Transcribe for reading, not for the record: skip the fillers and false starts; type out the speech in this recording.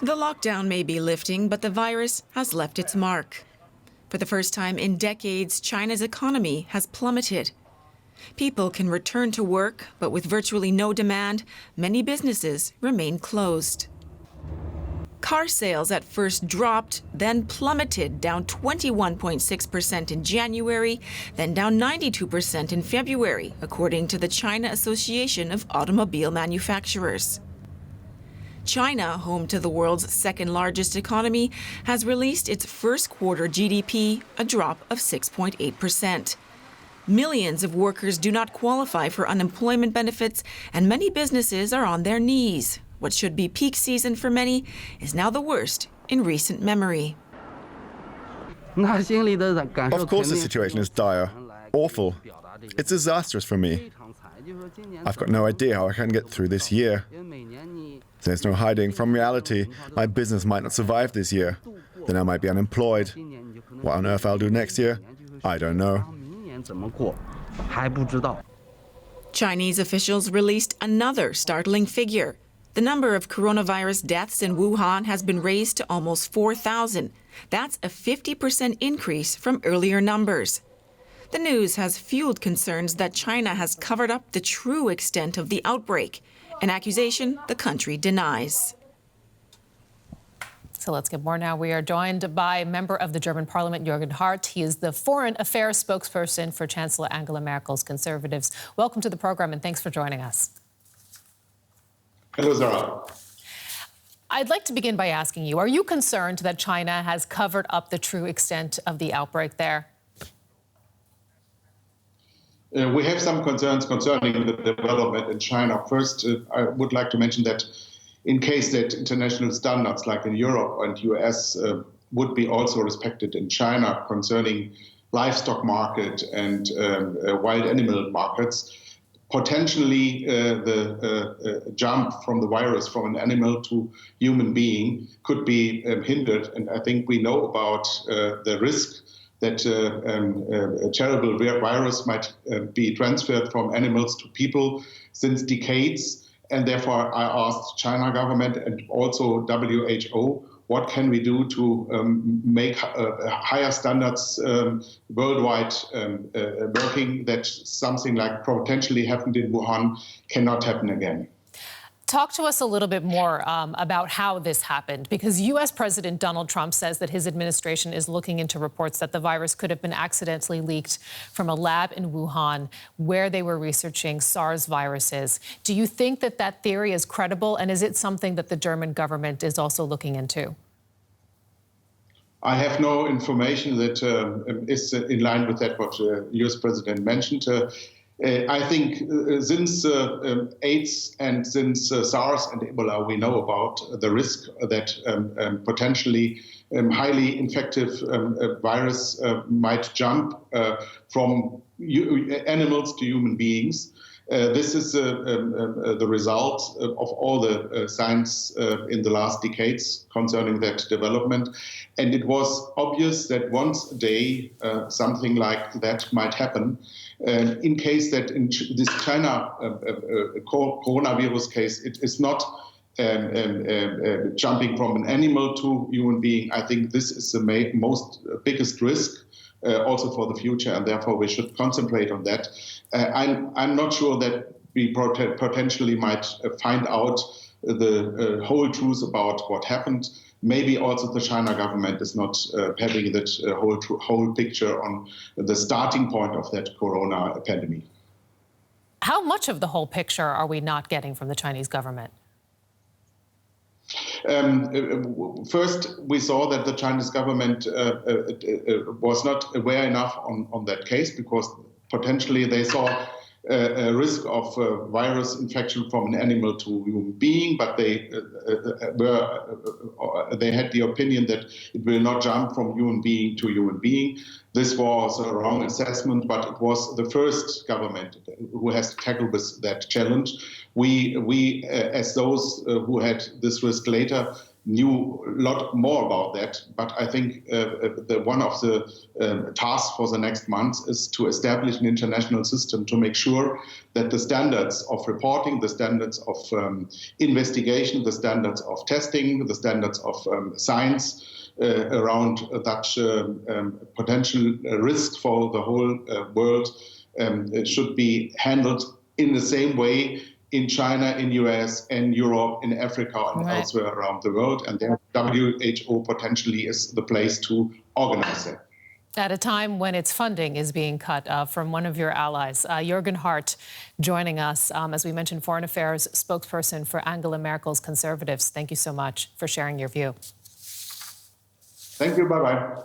The lockdown may be lifting, but the virus has left its mark. For the first time in decades, China's economy has plummeted. People can return to work, but with virtually no demand, many businesses remain closed. Car sales at first dropped, then plummeted, down 21.6% in January, then down 92% in February, according to the China Association of Automobile Manufacturers. China, home to the world's second largest economy, has released its first quarter GDP, a drop of 6.8%. Millions of workers do not qualify for unemployment benefits, and many businesses are on their knees. What should be peak season for many is now the worst in recent memory. Of course the situation is dire, awful. It's disastrous for me. I've got no idea how I can get through this year. There's no hiding from reality. My business might not survive this year. Then I might be unemployed. What on earth I'll do next year? I don't know. Chinese officials released another startling figure. The number of coronavirus deaths in Wuhan has been raised to almost 4,000. That's a 50% increase from earlier numbers. The news has fueled concerns that China has covered up the true extent of the outbreak, an accusation the country denies. So let's get more now. We are joined by a member of the German parliament, Jürgen Hart. He is the foreign affairs spokesperson for Chancellor Angela Merkel's Conservatives. Welcome to the program, and thanks for joining us. Hello, Zara. I'd like to begin by asking you, are you concerned that China has covered up the true extent of the outbreak there? We have some concerns concerning the development in China. First, I would like to mention that in case that international standards like in Europe and US would be also respected in China concerning livestock market and wild animal markets, potentially the jump from the virus from an animal to human being could be hindered. And I think we know about the risk that a terrible virus might be transferred from animals to people since decades. And therefore, I asked China government and also WHO, what can we do to make higher standards worldwide working, that something like potentially happened in Wuhan cannot happen again? Talk to us a little bit more about how this happened, because U.S. President Donald Trump says that his administration is looking into reports that the virus could have been accidentally leaked from a lab in Wuhan where they were researching SARS viruses. Do you think that that theory is credible, and is it something that the German government is also looking into? I have no information that is in line with that what U.S. President mentioned. I think since AIDS and since SARS and Ebola, we know about the risk that potentially highly infective virus might jump from animals to human beings. This is the result of all the science in the last decades concerning that development. And it was obvious that once a day something like that might happen. In case that in this China coronavirus case, it is not jumping from an animal to human being. I think this is the biggest risk also for the future, and therefore we should concentrate on that. I'm not sure that we potentially might find out the whole truth about what happened. Maybe also the China government is not having that whole picture on the starting point of that corona pandemic. How much of the whole picture are we not getting from the Chinese government? First, we saw that the Chinese government was not aware enough on that case, because potentially they saw a risk of virus infection from an animal to human being, but they had the opinion that it will not jump from human being to human being. this was a wrong assessment, but it was the first government who has tackled that challenge. We as those who had this risk later, knew a lot more about that. But I think one of the tasks for the next months is to establish an international system to make sure that the standards of reporting, the standards of investigation, the standards of testing, the standards of science around that potential risk for the whole world should be handled in the same way in China, in US, in Europe, in Africa, and elsewhere around the world. And the WHO potentially is the place to organize that. At a time when its funding is being cut from one of your allies, Jürgen Hart joining us, as we mentioned, Foreign Affairs spokesperson for Angela Merkel's Conservatives. Thank you so much for sharing your view. Thank you. Bye-bye.